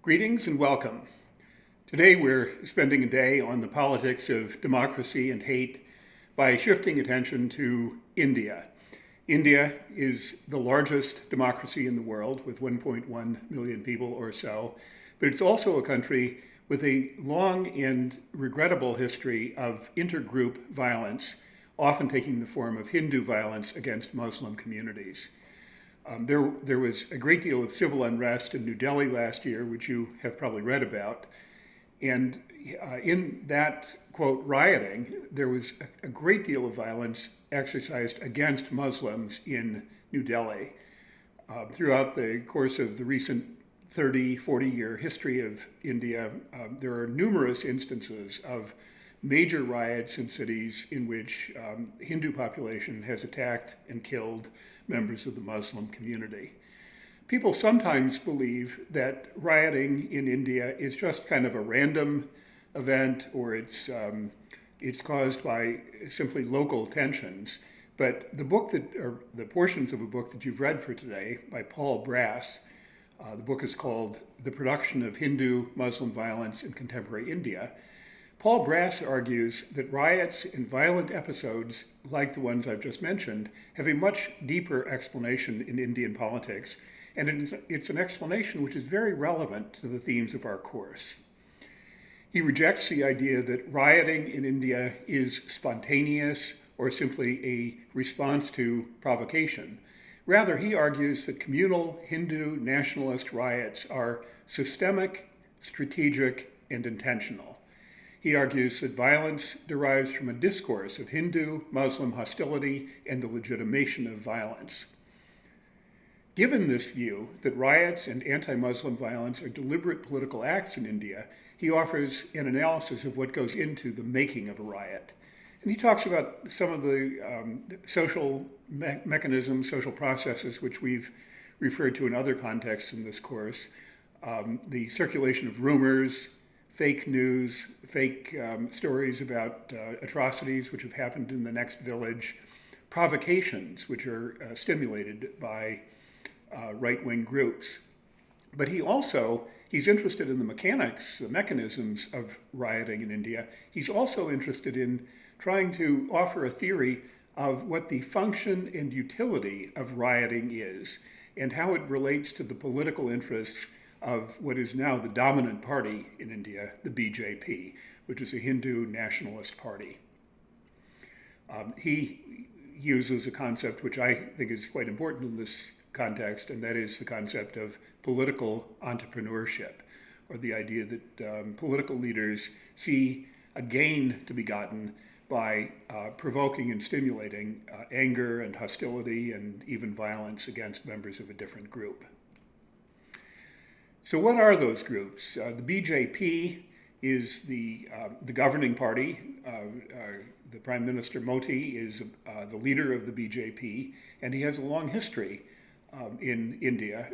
Greetings and welcome. Today we're spending a day on the politics of democracy and hate by shifting attention to India. India is the largest democracy in the world with 1.1 million people or so, but it's also a country with a long and regrettable history of intergroup violence, often taking the form of Hindu violence against Muslim communities. There was a great deal of civil unrest in New Delhi last year, which you have probably read about. And in that, quote, rioting, there was a great deal of violence exercised against Muslims in New Delhi. Throughout the course of the recent 30, 40-year history of India, there are numerous instances of major riots in cities in which Hindu population has attacked and killed members of the Muslim community. People sometimes believe that rioting in India is just kind of a random event, or it's caused by simply local tensions. But the portions of a book that you've read for today by Paul Brass, the book is called The Production of Hindu-Muslim Violence in Contemporary India. Paul Brass argues that riots and violent episodes, like the ones I've just mentioned, have a much deeper explanation in Indian politics, and it's an explanation which is very relevant to the themes of our course. He rejects the idea that rioting in India is spontaneous or simply a response to provocation. Rather, he argues that communal Hindu nationalist riots are systemic, strategic, and intentional. He argues that violence derives from a discourse of Hindu-Muslim hostility and the legitimation of violence. Given this view that riots and anti-Muslim violence are deliberate political acts in India, he offers an analysis of what goes into the making of a riot. And he talks about some of the social mechanisms, social processes, which we've referred to in other contexts in this course, the circulation of rumors, fake news, fake stories about atrocities which have happened in the next village, provocations which are stimulated by right-wing groups. But he's interested in the mechanics, the mechanisms of rioting in India. He's also interested in trying to offer a theory of what the function and utility of rioting is and how it relates to the political interests of what is now the dominant party in India, the BJP, which is a Hindu nationalist party. He uses a concept which I think is quite important in this context, and that is the concept of political entrepreneurship, or the idea that political leaders see a gain to be gotten by provoking and stimulating anger and hostility and even violence against members of a different group. So what are those groups? The BJP is the governing party. The Prime Minister Modi is the leader of the BJP, and he has a long history in India,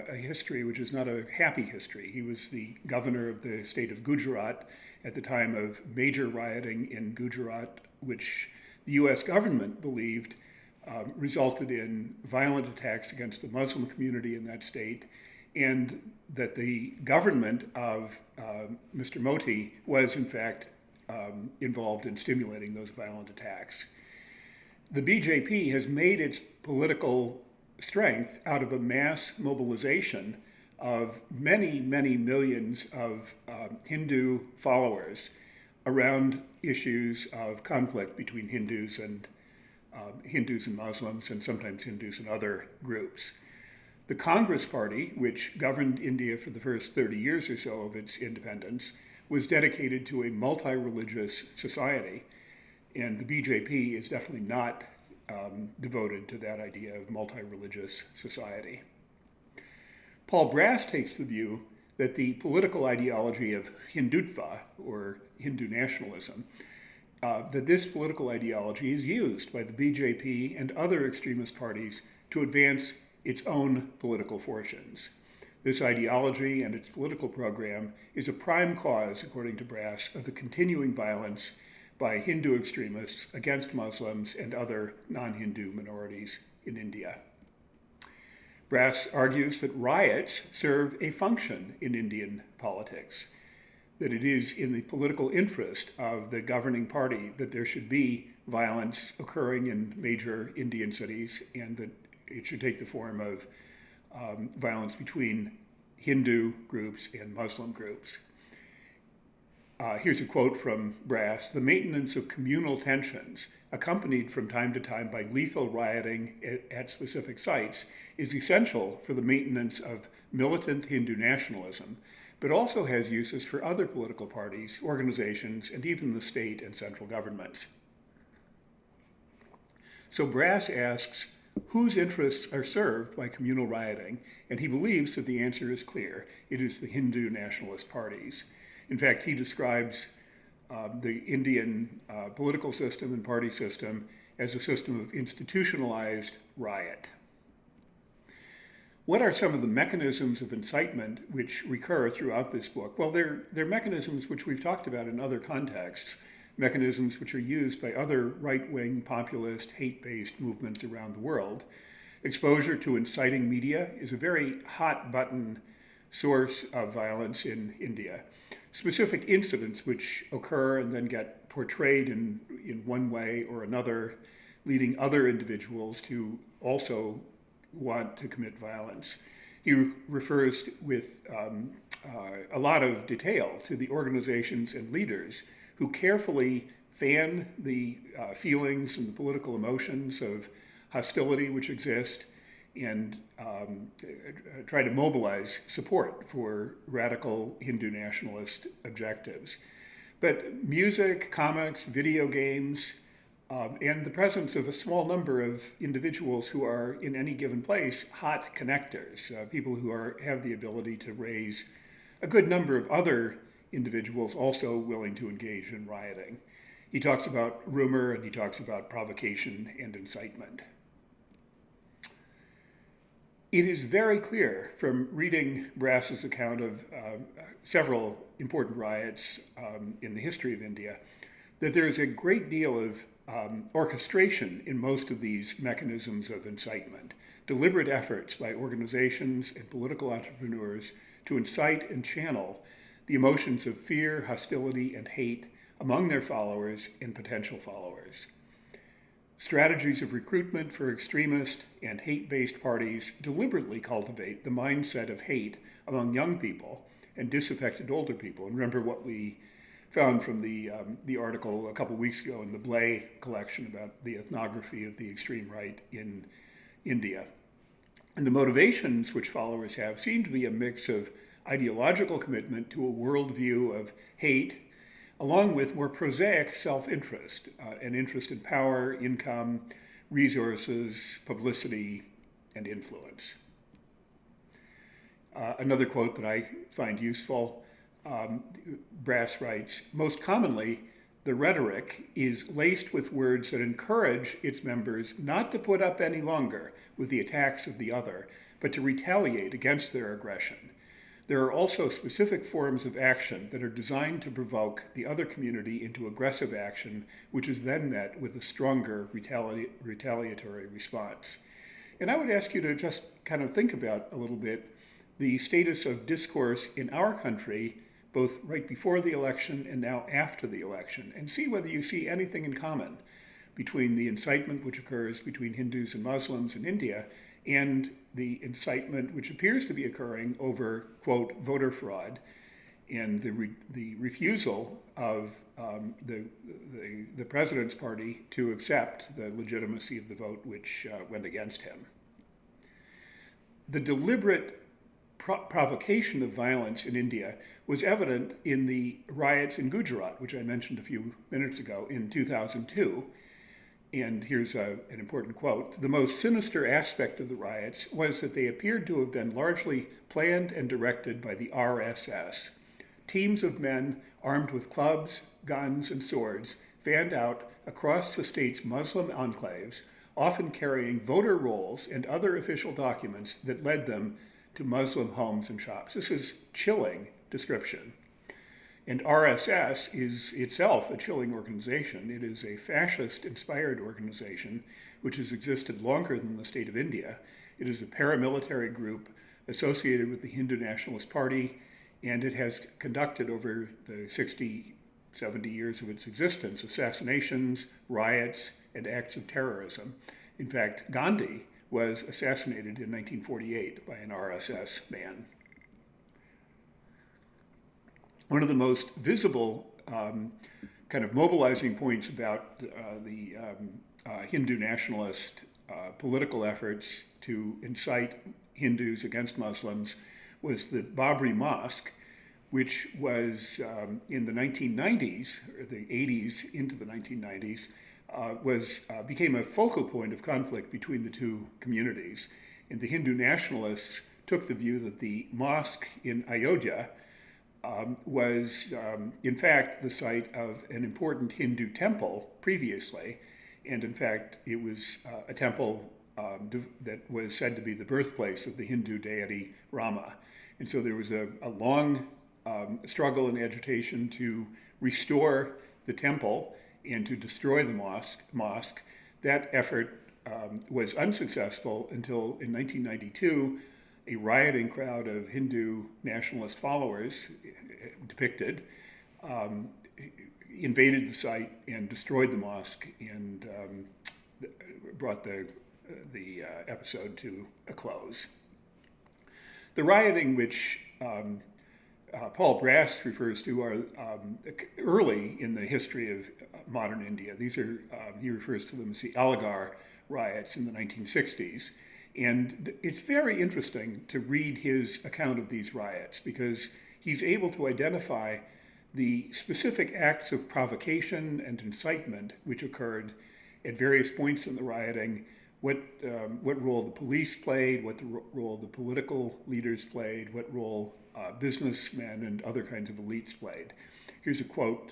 a history which is not a happy history. He was the governor of the state of Gujarat at the time of major rioting in Gujarat, which the US government believed resulted in violent attacks against the Muslim community in that state, and that the government of Mr. Modi was, in fact, involved in stimulating those violent attacks. The BJP has made its political strength out of a mass mobilization of many, many millions of Hindu followers around issues of conflict between Hindus and Muslims, and sometimes Hindus and other groups. The Congress Party, which governed India for the first 30 years or so of its independence, was dedicated to a multi-religious society, and the BJP is definitely not devoted to that idea of multi-religious society. Paul Brass takes the view that the political ideology of Hindutva, or Hindu nationalism, that this political ideology is used by the BJP and other extremist parties to advance its own political fortunes. This ideology and its political program is a prime cause, according to Brass, of the continuing violence by Hindu extremists against Muslims and other non-Hindu minorities in India. Brass argues that riots serve a function in Indian politics, that it is in the political interest of the governing party that there should be violence occurring in major Indian cities, and that it should take the form of violence between Hindu groups and Muslim groups. Here's a quote from Brass: "The maintenance of communal tensions, accompanied from time to time by lethal rioting at specific sites, is essential for the maintenance of militant Hindu nationalism, but also has uses for other political parties, organizations, and even the state and central government." So Brass asks, whose interests are served by communal rioting? And he believes that the answer is clear. It is the Hindu nationalist parties. In fact, he describes the Indian political system and party system as a system of institutionalized riot. What are some of the mechanisms of incitement which recur throughout this book? Well, they're mechanisms which we've talked about in other contexts, mechanisms which are used by other right-wing, populist, hate-based movements around the world. Exposure to inciting media is a very hot-button source of violence in India. Specific incidents which occur and then get portrayed in one way or another, leading other individuals to also want to commit violence. He refers with a lot of detail to the organizations and leaders who carefully fan the feelings and the political emotions of hostility which exist, and try to mobilize support for radical Hindu nationalist objectives. But music, comics, video games, and the presence of a small number of individuals who are in any given place hot connectors, people who have the ability to raise a good number of other individuals also willing to engage in rioting. He talks about rumor, and he talks about provocation and incitement. It is very clear from reading Brass's account of several important riots in the history of India that there is a great deal of orchestration in most of these mechanisms of incitement, deliberate efforts by organizations and political entrepreneurs to incite and channel the emotions of fear, hostility, and hate among their followers and potential followers. Strategies of recruitment for extremist and hate-based parties deliberately cultivate the mindset of hate among young people and disaffected older people. And remember what we found from the article a couple weeks ago in the Blay collection about the ethnography of the extreme right in India. And the motivations which followers have seem to be a mix of ideological commitment to a worldview of hate, along with more prosaic self-interest, an interest in power, income, resources, publicity, and influence. Another quote that I find useful, Brass writes, "Most commonly, the rhetoric is laced with words that encourage its members not to put up any longer with the attacks of the other, but to retaliate against their aggression. There are also specific forms of action that are designed to provoke the other community into aggressive action, which is then met with a stronger retaliatory response." And I would ask you to just kind of think about a little bit the status of discourse in our country, both right before the election and now after the election, and see whether you see anything in common between the incitement which occurs between Hindus and Muslims in India and the incitement which appears to be occurring over, quote, voter fraud, and the refusal of the president's party to accept the legitimacy of the vote which went against him. The deliberate provocation of violence in India was evident in the riots in Gujarat, which I mentioned a few minutes ago, in 2002. And here's an important quote: "The most sinister aspect of the riots was that they appeared to have been largely planned and directed by the RSS. Teams of men armed with clubs, guns, and swords fanned out across the state's Muslim enclaves, often carrying voter rolls and other official documents that led them to Muslim homes and shops." This is chilling description. And RSS is itself a chilling organization. It is a fascist-inspired organization which has existed longer than the state of India It is a paramilitary group associated with the Hindu Nationalist Party, and it has conducted over the 60, 70 years of its existence assassinations, riots, and acts of terrorism. In fact, Gandhi was assassinated in 1948 by an RSS man. One of the most visible kind of mobilizing points about the Hindu nationalist political efforts to incite Hindus against Muslims was the Babri Mosque, which was in the 1990s, or the 80s into the 1990s, became a focal point of conflict between the two communities. And the Hindu nationalists took the view that the mosque in Ayodhya was, in fact, the site of an important Hindu temple previously. And in fact, it was a temple that was said to be the birthplace of the Hindu deity Rama. And so there was a long struggle and agitation to restore the temple and to destroy the mosque. That effort was unsuccessful until in 1992, a rioting crowd of Hindu nationalist followers depicted invaded the site and destroyed the mosque and brought the episode to a close. The rioting which Paul Brass refers to are early in the history of modern India. These are, he refers to them as the Aligarh riots in the 1960s. And it's very interesting to read his account of these riots because he's able to identify the specific acts of provocation and incitement which occurred at various points in the rioting, what role the police played, what the role the political leaders played, what role businessmen and other kinds of elites played. Here's a quote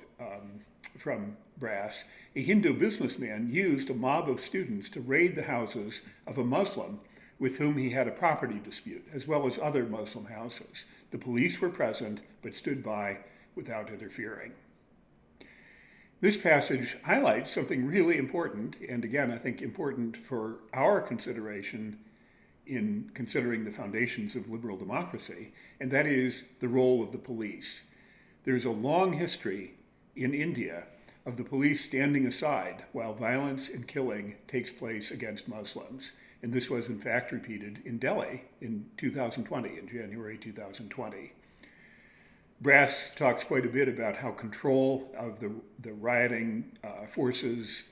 from Brass. A Hindu businessman used a mob of students to raid the houses of a Muslim with whom he had a property dispute, as well as other Muslim houses. The police were present, but stood by without interfering. This passage highlights something really important, and again, I think important for our consideration in considering the foundations of liberal democracy, and that is the role of the police. There's a long history in India of the police standing aside while violence and killing takes place against Muslims. And this was in fact repeated in Delhi in 2020, in January 2020. Brass talks quite a bit about how control of the rioting forces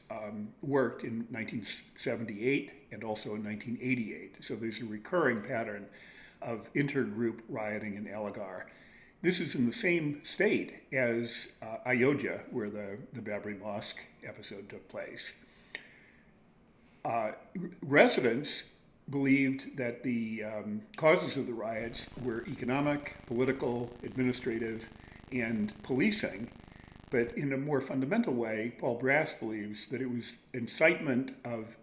worked in 1978 and also in 1988. So there's a recurring pattern of intergroup rioting in Aligarh. This is in the same state as Ayodhya, where the Babri Mosque episode took place. Residents believed that the causes of the riots were economic, political, administrative, and policing. But in a more fundamental way, Paul Brass believes that it was incitement of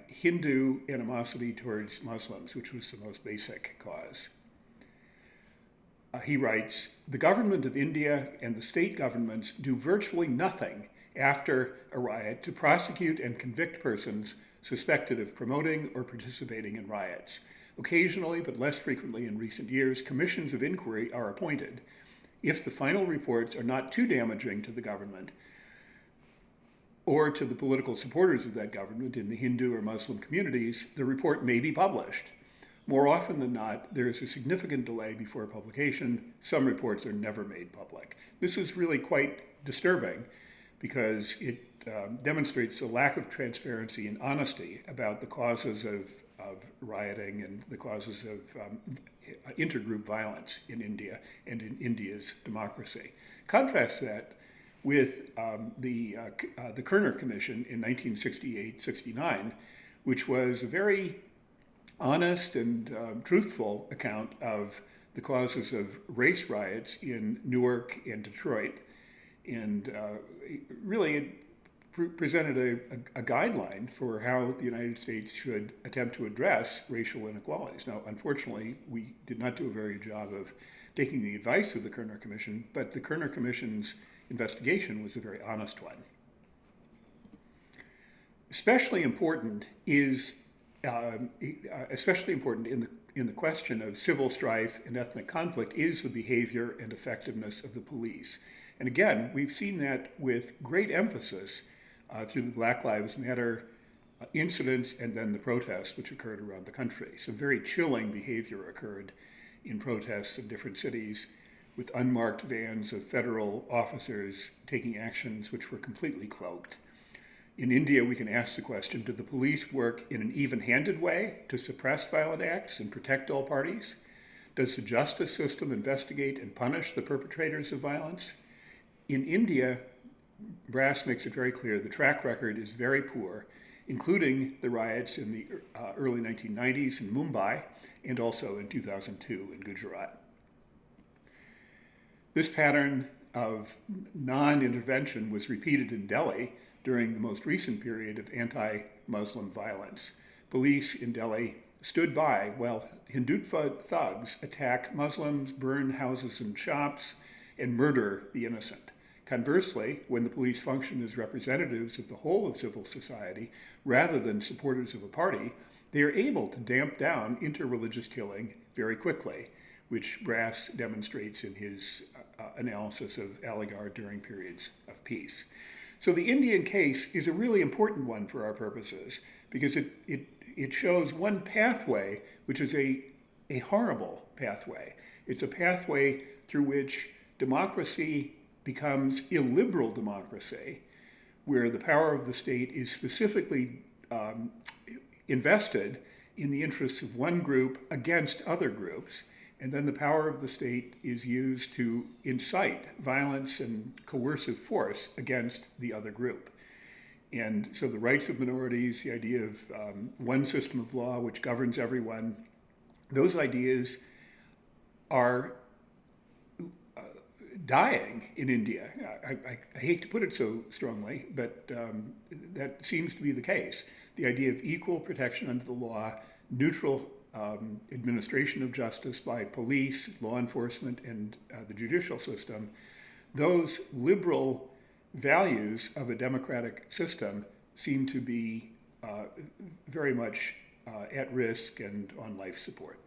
Hindu animosity towards Muslims, which was the most basic cause. He writes, the government of India and the state governments do virtually nothing after a riot to prosecute and convict persons suspected of promoting or participating in riots. Occasionally, but less frequently in recent years, commissions of inquiry are appointed. If the final reports are not too damaging to the government or to the political supporters of that government in the Hindu or Muslim communities, the report may be published. More often than not, there is a significant delay before publication. Some reports are never made public. This is really quite disturbing because it demonstrates a lack of transparency and honesty about the causes of rioting and the causes of intergroup violence in India and in India's democracy. Contrast that with the Kerner Commission in 1968-69, which was a very honest and truthful account of the causes of race riots in Newark and Detroit. And really it presented a guideline for how the United States should attempt to address racial inequalities. Now, unfortunately, we did not do a very good job of taking the advice of the Kerner Commission, but the Kerner Commission's investigation was a very honest one. Especially important is especially important in the question of civil strife and ethnic conflict is the behavior and effectiveness of the police. And again, we've seen that with great emphasis through the Black Lives Matter incidents and then the protests which occurred around the country. Some very chilling behavior occurred in protests in different cities with unmarked vans of federal officers taking actions which were completely cloaked. In India, we can ask the question, do the police work in an even-handed way to suppress violent acts and protect all parties? Does the justice system investigate and punish the perpetrators of violence? In India, Brass makes it very clear the track record is very poor, including the riots in the early 1990s in Mumbai and also in 2002 in Gujarat. This pattern of non-intervention was repeated in Delhi during the most recent period of anti-Muslim violence. Police in Delhi stood by while Hindutva thugs attack Muslims, burn houses and shops, and murder the innocent. Conversely, when the police function as representatives of the whole of civil society, rather than supporters of a party, they are able to damp down interreligious killing very quickly, which Brass demonstrates in his analysis of Aligarh during periods of peace. So the Indian case is a really important one for our purposes because it shows one pathway, which is a horrible pathway. It's a pathway through which democracy becomes illiberal democracy, where the power of the state is specifically invested in the interests of one group against other groups, and then the power of the state is used to incite violence and coercive force against the other group. And so the rights of minorities, the idea of one system of law which governs everyone, those ideas are dying in India. I hate to put it so strongly, but that seems to be the case. The idea of equal protection under the law, neutral administration of justice by police, law enforcement, and the judicial system, those liberal values of a democratic system seem to be very much at risk and on life support.